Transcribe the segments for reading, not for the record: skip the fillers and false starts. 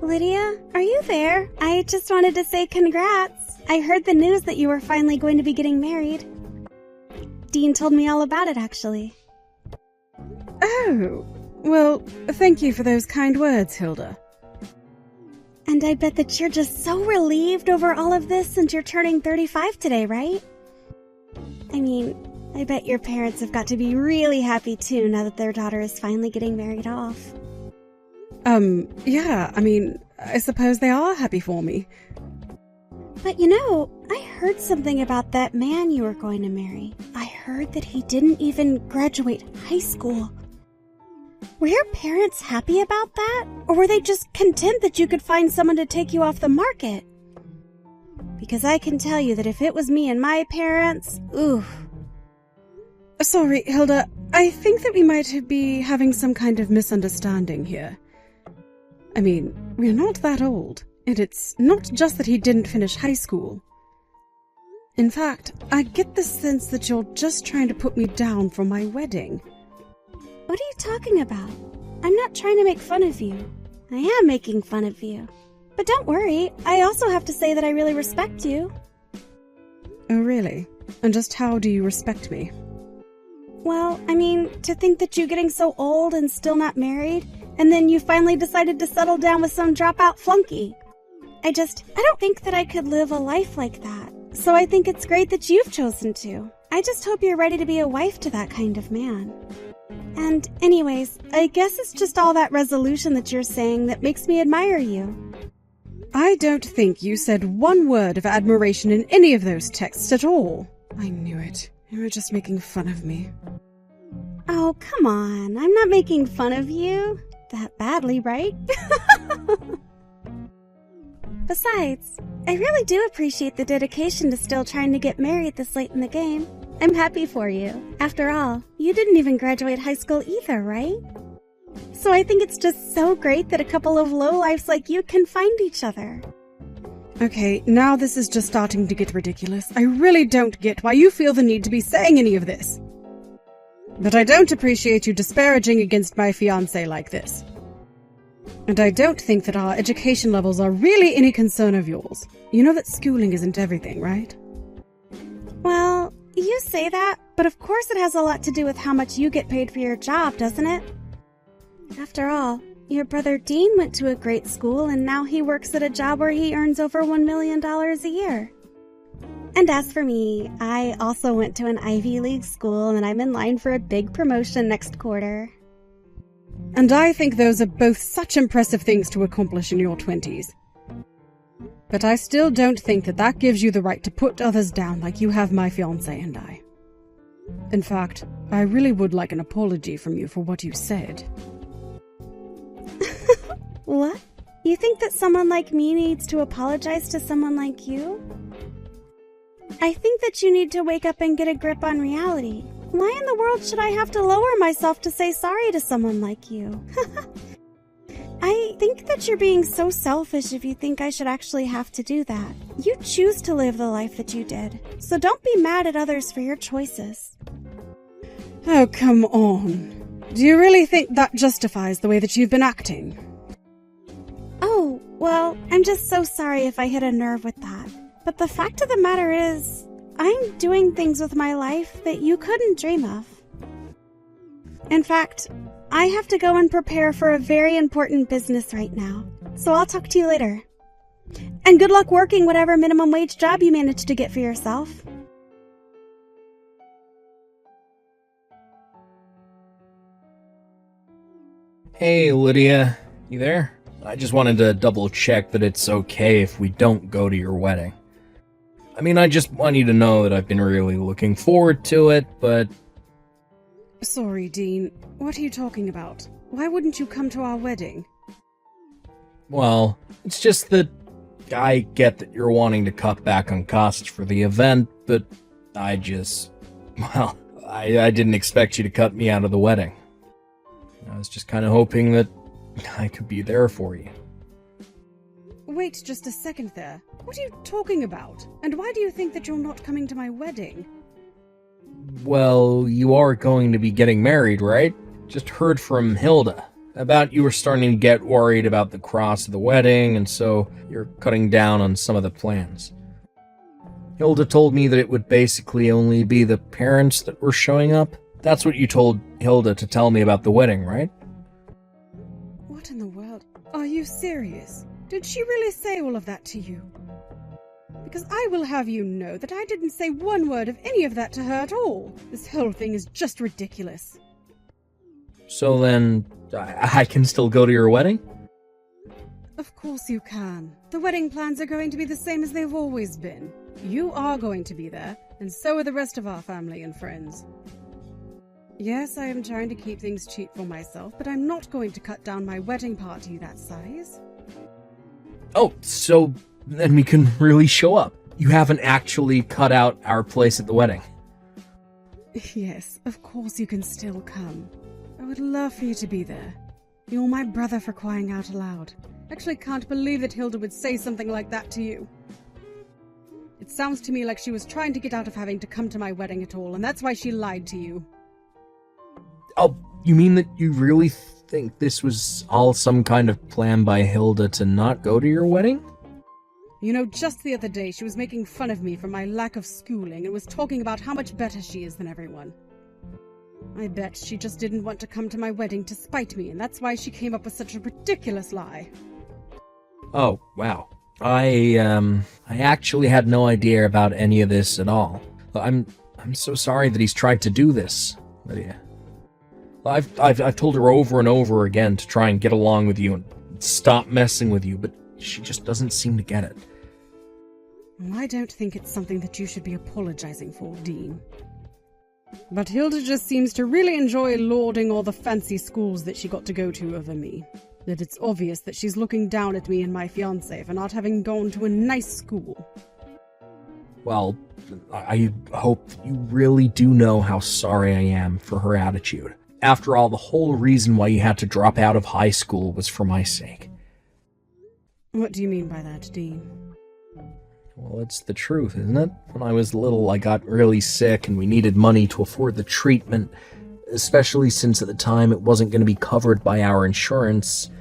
Lydia, are you there? I just wanted to say congrats. I heard the news that you were finally going to be getting married. Dean told me all about it, actually. Oh, well, thank you for those kind words, Hilda. And I bet that you're just so relieved over all of this since you're turning 35 today, right? I mean, I bet your parents have got to be really happy too now that their daughter is finally getting married off. Yeah, I suppose they are happy for me. But I heard something about that man you were going to marry. I heard that he didn't even graduate high school. Were your parents happy about that? Or were they just content that you could find someone to take you off the market? Because I can tell you that if it was me and my parents, ooh. Sorry, Hilda, I think that we might be having some kind of misunderstanding here. We're not that old, and it's not just that he didn't finish high school. In fact, I get the sense that you're just trying to put me down for my wedding. What are you talking about? I'm not trying to make fun of you. I am making fun of you. But don't worry, I also have to say that I really respect you. Oh, really? And just how do you respect me? Well, to think that you getting so old and still not married, and then you finally decided to settle down with some dropout flunky. I don't think that I could live a life like that. So I think it's great that you've chosen to. I just hope you're ready to be a wife to that kind of man. And anyways, I guess it's just all that resolution that you're saying that makes me admire you. I don't think you said one word of admiration in any of those texts at all. I knew it. You were just making fun of me. Oh, come on. I'm not making fun of you. That badly, right? Besides, I really do appreciate the dedication to still trying to get married this late in the game. I'm happy for you. After all, you didn't even graduate high school either, right? So I think it's just so great that a couple of lowlifes like you can find each other. Okay, now this is just starting to get ridiculous. I really don't get why you feel the need to be saying any of this. But I don't appreciate you disparaging against my fiancé like this. And I don't think that our education levels are really any concern of yours. You know that schooling isn't everything, right? Well, you say that, but of course it has a lot to do with how much you get paid for your job, doesn't it? After all, your brother Dean went to a great school and now he works at a job where he earns over $1 million a year. And as for me, I also went to an Ivy League school and I'm in line for a big promotion next quarter. And I think those are both such impressive things to accomplish in your 20s. But I still don't think that that gives you the right to put others down like you have my fiancé and I. In fact, I really would like an apology from you for what you said. What? You think that someone like me needs to apologize to someone like you? I think that you need to wake up and get a grip on reality. Why in the world should I have to lower myself to say sorry to someone like you? I think that you're being so selfish if you think I should actually have to do that. You choose to live the life that you did, so don't be mad at others for your choices. Oh, come on. Do you really think that justifies the way that you've been acting? Oh, well, I'm just so sorry if I hit a nerve with that. But the fact of the matter is, I'm doing things with my life that you couldn't dream of. In fact, I have to go and prepare for a very important business right now, so I'll talk to you later. And good luck working whatever minimum wage job you manage to get for yourself. Hey, Lydia. You there? I just wanted to double check that it's okay if we don't go to your wedding. I just want you to know that I've been really looking forward to it, but... Sorry, Dean. What are you talking about? Why wouldn't you come to our wedding? Well, it's just that I get that you're wanting to cut back on costs for the event, but I didn't expect you to cut me out of the wedding. I was just kind of hoping that I could be there for you. Wait just a second there. What are you talking about? And why do you think that you're not coming to my wedding? Well, you are going to be getting married, right? Just heard from Hilda. About you were starting to get worried about the cost of the wedding, and so you're cutting down on some of the plans. Hilda told me that it would basically only be the parents that were showing up. That's what you told Hilda to tell me about the wedding, right? What in the world? Are you serious? Did she really say all of that to you? Because I will have you know that I didn't say one word of any of that to her at all. This whole thing is just ridiculous. So then, I can still go to your wedding? Of course you can. The wedding plans are going to be the same as they've always been. You are going to be there, and so are the rest of our family and friends. Yes, I am trying to keep things cheap for myself, but I'm not going to cut down my wedding party that size. Oh, so then we can really show up. You haven't actually cut out our place at the wedding. Yes, of course you can still come. I would love for you to be there. You're my brother, for crying out aloud. I actually can't believe that Hilda would say something like that to you. It sounds to me like she was trying to get out of having to come to my wedding at all, and that's why she lied to you. Oh, you mean that you really think this was all some kind of plan by Hilda to not go to your wedding? You know, just the other day she was making fun of me for my lack of schooling and was talking about how much better she is than everyone. I bet she just didn't want to come to my wedding to spite me, and that's why she came up with such a ridiculous lie. Oh, wow. I actually had no idea about any of this at all. I'm so sorry that he's tried to do this, Lydia. I've told her over and over again to try and get along with you and stop messing with you, but she just doesn't seem to get it. Well, I don't think it's something that you should be apologizing for, Dean. But Hilda just seems to really enjoy lauding all the fancy schools that she got to go to over me. That it's obvious that she's looking down at me and my fiancé for not having gone to a nice school. Well, I hope you really do know how sorry I am for her attitude. After all, the whole reason why you had to drop out of high school was for my sake. What do you mean by that, Dean? Well, it's the truth, isn't it? When I was little, I got really sick and we needed money to afford the treatment, especially since at the time it wasn't going to be covered by our insurance.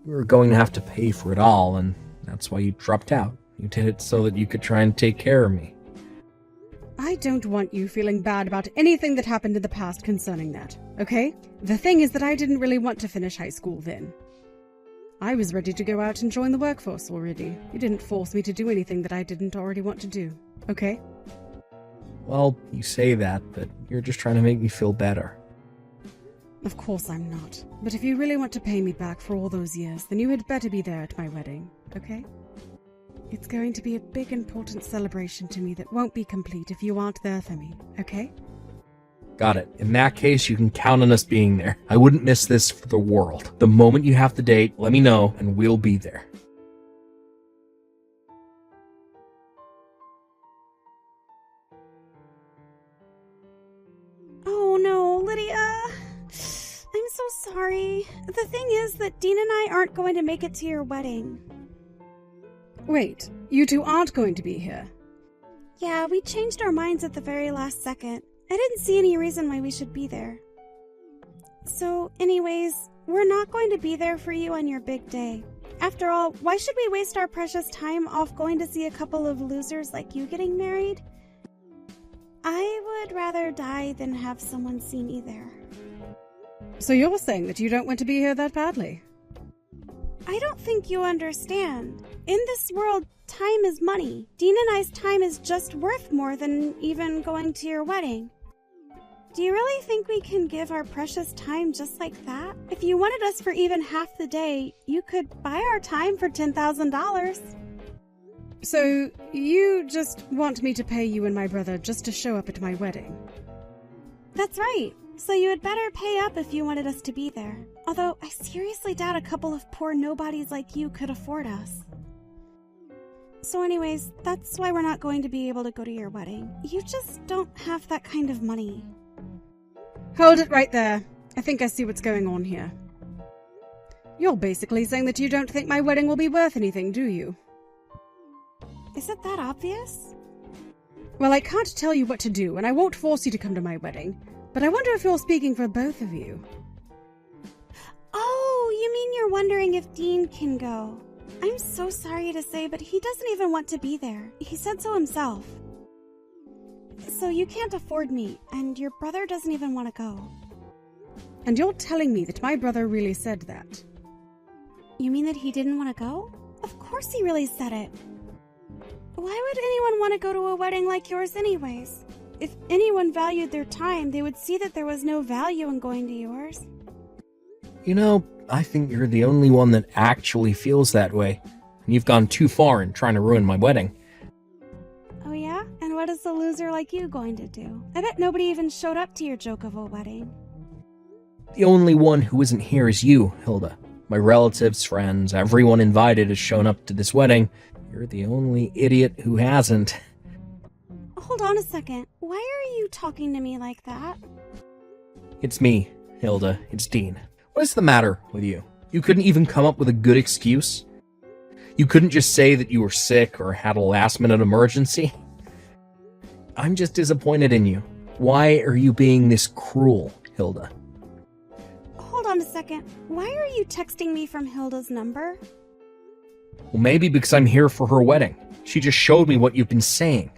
We were going to have to pay for it all, and that's why you dropped out. You did it so that you could try and take care of me. I don't want you feeling bad about anything that happened in the past concerning that, okay? The thing is that I didn't really want to finish high school then. I was ready to go out and join the workforce already. You didn't force me to do anything that I didn't already want to do, okay? Well, you say that, but you're just trying to make me feel better. Of course I'm not. But if you really want to pay me back for all those years, then you had better be there at my wedding, okay? It's going to be a big, important celebration to me that won't be complete if you aren't there for me, okay? Got it. In that case, you can count on us being there. I wouldn't miss this for the world. The moment you have the date, let me know, and we'll be there. Oh no, Lydia. I'm so sorry. The thing is that Dean and I aren't going to make it to your wedding. Wait, you two aren't going to be here? Yeah, we changed our minds at the very last second. I didn't see any reason why we should be there. So, anyways, we're not going to be there for you on your big day. After all, why should we waste our precious time off going to see a couple of losers like you getting married? I would rather die than have someone see me there. So you're saying that you don't want to be here that badly? I don't think you understand. In this world, time is money. Dean and I's time is just worth more than even going to your wedding. Do you really think we can give our precious time just like that? If you wanted us for even half the day, you could buy our time for $10,000. So you just want me to pay you and my brother just to show up at my wedding? That's right. So you had better pay up if you wanted us to be there. Although I seriously doubt a couple of poor nobodies like you could afford us. So anyways, that's why we're not going to be able to go to your wedding. You just don't have that kind of money. Hold it right there. I think I see what's going on here. You're basically saying that you don't think my wedding will be worth anything, do you? Is it that obvious? Well, I can't tell you what to do, and I won't force you to come to my wedding. But I wonder if you're speaking for both of you. you mean you're wondering if Dean can go? I'm so sorry to say, but he doesn't even want to be there. He said so himself. So you can't afford me, and your brother doesn't even want to go. And you're telling me that my brother really said that? You mean that he didn't want to go? Of course he really said it. Why would anyone want to go to a wedding like yours anyways? If anyone valued their time, they would see that there was no value in going to yours. You know, I think you're the only one that actually feels that way. And you've gone too far in trying to ruin my wedding. Oh yeah? And what is a loser like you going to do? I bet nobody even showed up to your joke of a wedding. The only one who isn't here is you, Hilda. My relatives, friends, everyone invited has shown up to this wedding. You're the only idiot who hasn't. Hold on a second. Why are you talking to me like that? It's me, Hilda. It's Dean. What is the matter with you? You couldn't even come up with a good excuse? You couldn't just say that you were sick or had a last-minute emergency? I'm just disappointed in you. Why are you being this cruel, Hilda? Hold on a second. Why are you texting me from Hilda's number? Well, maybe because I'm here for her wedding. She just showed me what you've been saying.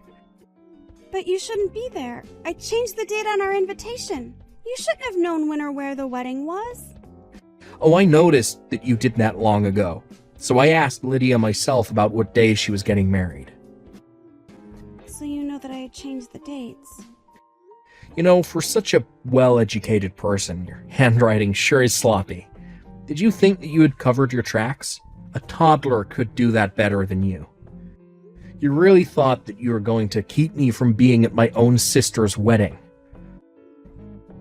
But you shouldn't be there. I changed the date on our invitation. You shouldn't have known when or where the wedding was. Oh, I noticed that you did that long ago. So I asked Lydia myself about what day she was getting married. So you know that I had changed the dates. You know, for such a well-educated person, your handwriting sure is sloppy. Did you think that you had covered your tracks? A toddler could do that better than you. You really thought that you were going to keep me from being at my own sister's wedding.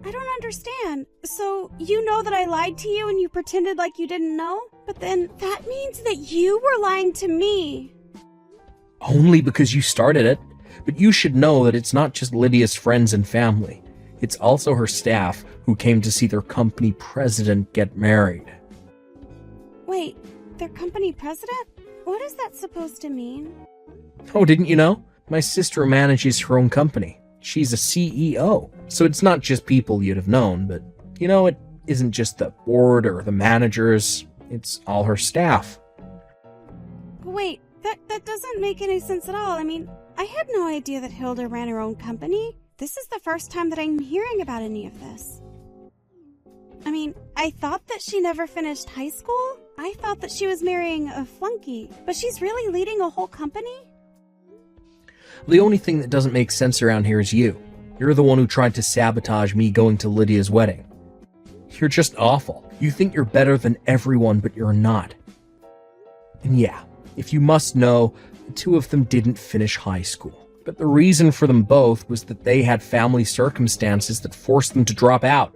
I don't understand. So you know that I lied to you and you pretended like you didn't know? But then that means that you were lying to me. Only because you started it. But you should know that it's not just Lydia's friends and family. It's also her staff who came to see their company president get married. Wait, their company president? What is that supposed to mean? Oh, didn't you know? My sister manages her own company. She's a CEO. So it's not just people you'd have known, but, you know, it isn't just the board or the managers. It's all her staff. Wait, that doesn't make any sense at all. I mean, I had no idea that Hilda ran her own company. This is the first time that I'm hearing about any of this. I mean, I thought that she never finished high school. I thought that she was marrying a flunky, but she's really leading a whole company? The only thing that doesn't make sense around here is you. You're the one who tried to sabotage me going to Lydia's wedding. You're just awful. You think you're better than everyone, but you're not. And yeah, if you must know, the two of them didn't finish high school. But the reason for them both was that they had family circumstances that forced them to drop out.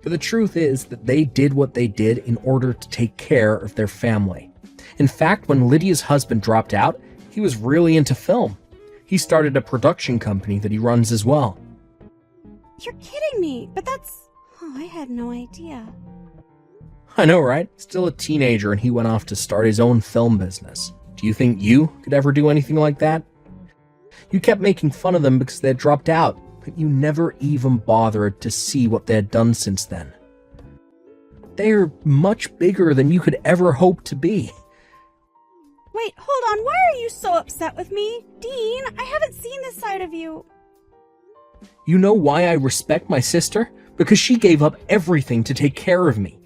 But the truth is that they did what they did in order to take care of their family. In fact, when Lydia's husband dropped out, he was really into film. He started a production company that he runs as well. You're kidding me, but that's... Oh, I had no idea. I know, right? Still a teenager and he went off to start his own film business. Do you think you could ever do anything like that? You kept making fun of them because they had dropped out, but you never even bothered to see what they had done since then. They're much bigger than you could ever hope to be. Wait, hold on. Why are you so upset with me? Dean, I haven't seen this side of you. You know why I respect my sister? Because she gave up everything to take care of me.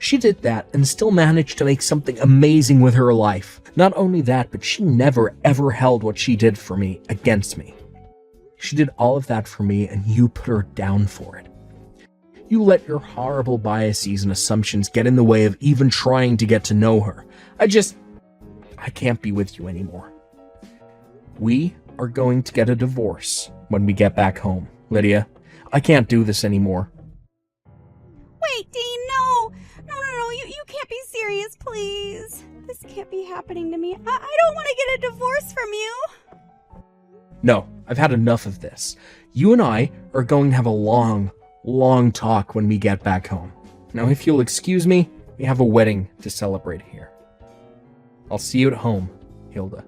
She did that and still managed to make something amazing with her life. Not only that, but she never ever held what she did for me against me. She did all of that for me and you put her down for it. You let your horrible biases and assumptions get in the way of even trying to get to know her. I can't be with you anymore. We are going to get a divorce when we get back home, Lydia. I can't do this anymore. Wait, Dean, no! No, you can't be serious, please. This can't be happening to me. I don't want to get a divorce from you. No, I've had enough of this. You and I are going to have a long talk when we get back home. Now, if you'll excuse me, we have a wedding to celebrate here. I'll see you at home, Hilda.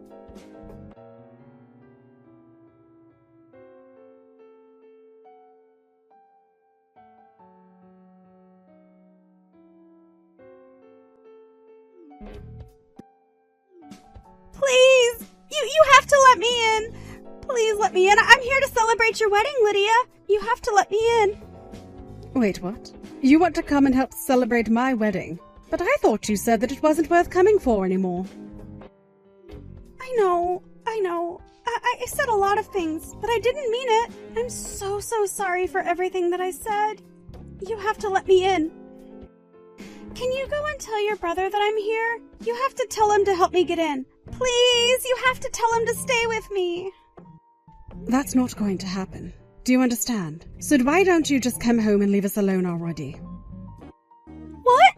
Please! You have to let me in! Please let me in. I'm here to celebrate your wedding, Lydia. You have to let me in. Wait, what? You want to come and help celebrate my wedding? But I thought you said that it wasn't worth coming for anymore. I know. I said a lot of things, but I didn't mean it. I'm so sorry for everything that I said. You have to let me in. Can you go and tell your brother that I'm here? You have to tell him to help me get in. Please, you have to tell him to stay with me. That's not going to happen. Do you understand? So why don't you just come home and leave us alone already? What?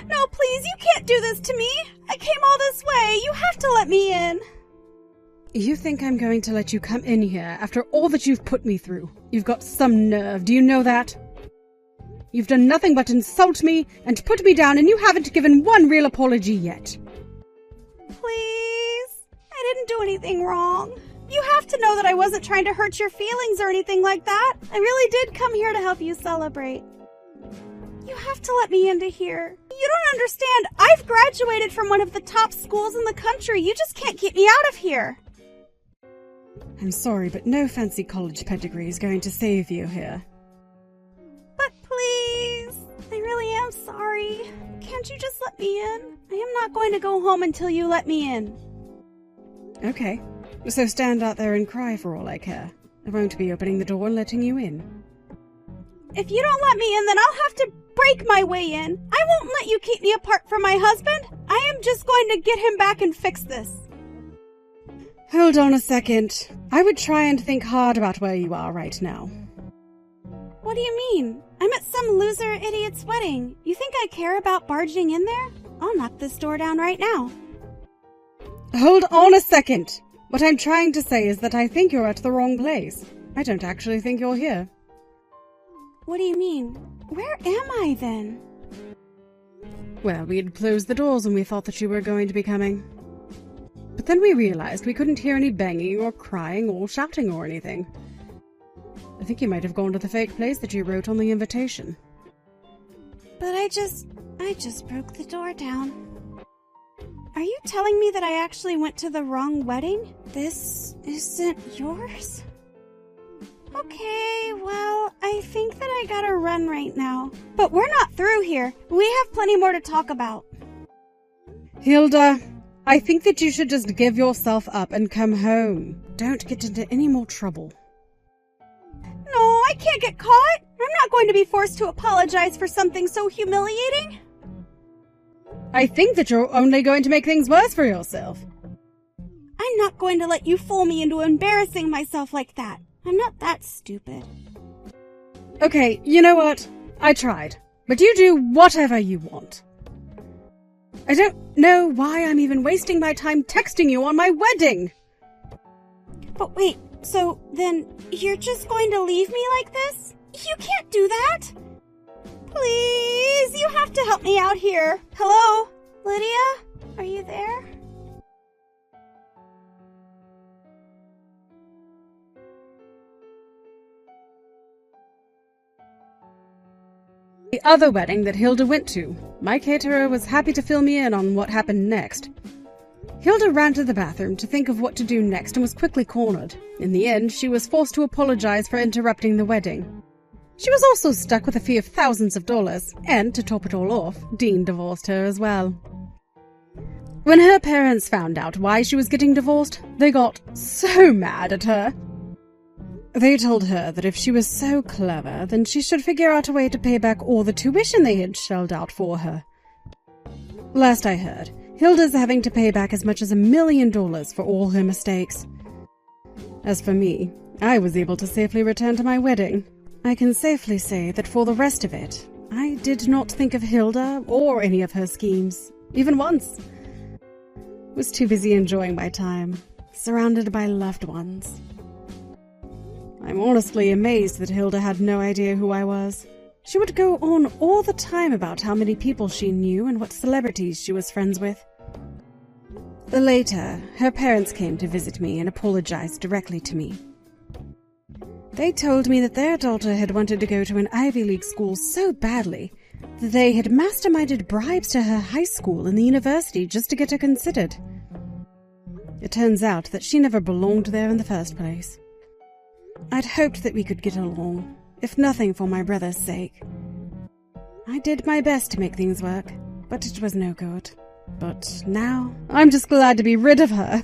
No, please, you can't do this to me. I came all this way. You have to let me in. You think I'm going to let you come in here after all that you've put me through? You've got some nerve, do you know that? You've done nothing but insult me and put me down, and you haven't given one real apology yet. Please? I didn't do anything wrong. You have to know that I wasn't trying to hurt your feelings or anything like that. I really did come here to help you celebrate. You have to let me into here. You don't understand. I've graduated from one of the top schools in the country. You just can't keep me out of here. I'm sorry, but no fancy college pedigree is going to save you here. But please, I really am sorry. Can't you just let me in? I am not going to go home until you let me in. Okay, so stand out there and cry for all I care. I won't be opening the door and letting you in. If you don't let me in, then I'll have to break my way in. I won't let you keep me apart from my husband. I am just going to get him back and fix this. Hold on a second. I would try and think hard about where you are right now. What do you mean? I'm at some loser idiot's wedding. You think I care about barging in there? I'll knock this door down right now. Hold on a second. What I'm trying to say is that I think you're at the wrong place. I don't actually think you're here. What do you mean? Where am I then? Well, we had closed the doors when we thought that you were going to be coming. But then we realized we couldn't hear any banging or crying or shouting or anything. I think you might have gone to the fake place that you wrote on the invitation. But I just broke the door down. Are you telling me that I actually went to the wrong wedding? This isn't yours? Okay, well, I think that I gotta run right now. But we're not through here. We have plenty more to talk about. Hilda, I think that you should just give yourself up and come home. Don't get into any more trouble. No, I can't get caught. I'm not going to be forced to apologize for something so humiliating. I think that you're only going to make things worse for yourself. I'm not going to let you fool me into embarrassing myself like that. I'm not that stupid. Okay, you know what? I tried. But you do whatever you want. I don't know why I'm even wasting my time texting you on my wedding. But wait, so then you're just going to leave me like this? You can't do that. Please, you have to help me out here. Hello? Lydia? Are you there? The other wedding that Hilda went to, my caterer was happy to fill me in on what happened next. Hilda ran to the bathroom to think of what to do next and was quickly cornered. In the end, she was forced to apologize for interrupting the wedding. She was also stuck with a fee of thousands of dollars, and to top it all off, Dean divorced her as well. When her parents found out why she was getting divorced, they got so mad at her. They told her that if she was so clever, then she should figure out a way to pay back all the tuition they had shelled out for her. Last I heard, Hilda's having to pay back as much as $1 million for all her mistakes. As for me, I was able to safely return to my wedding. I can safely say that for the rest of it, I did not think of Hilda or any of her schemes, even once. I was too busy enjoying my time, surrounded by loved ones. I'm honestly amazed that Hilda had no idea who I was. She would go on all the time about how many people she knew and what celebrities she was friends with. Later, her parents came to visit me and apologized directly to me. They told me that their daughter had wanted to go to an Ivy League school so badly that they had masterminded bribes to her high school and the university just to get her considered. It turns out that she never belonged there in the first place. I'd hoped that we could get along, if nothing for my brother's sake. I did my best to make things work, but it was no good. But now, I'm just glad to be rid of her.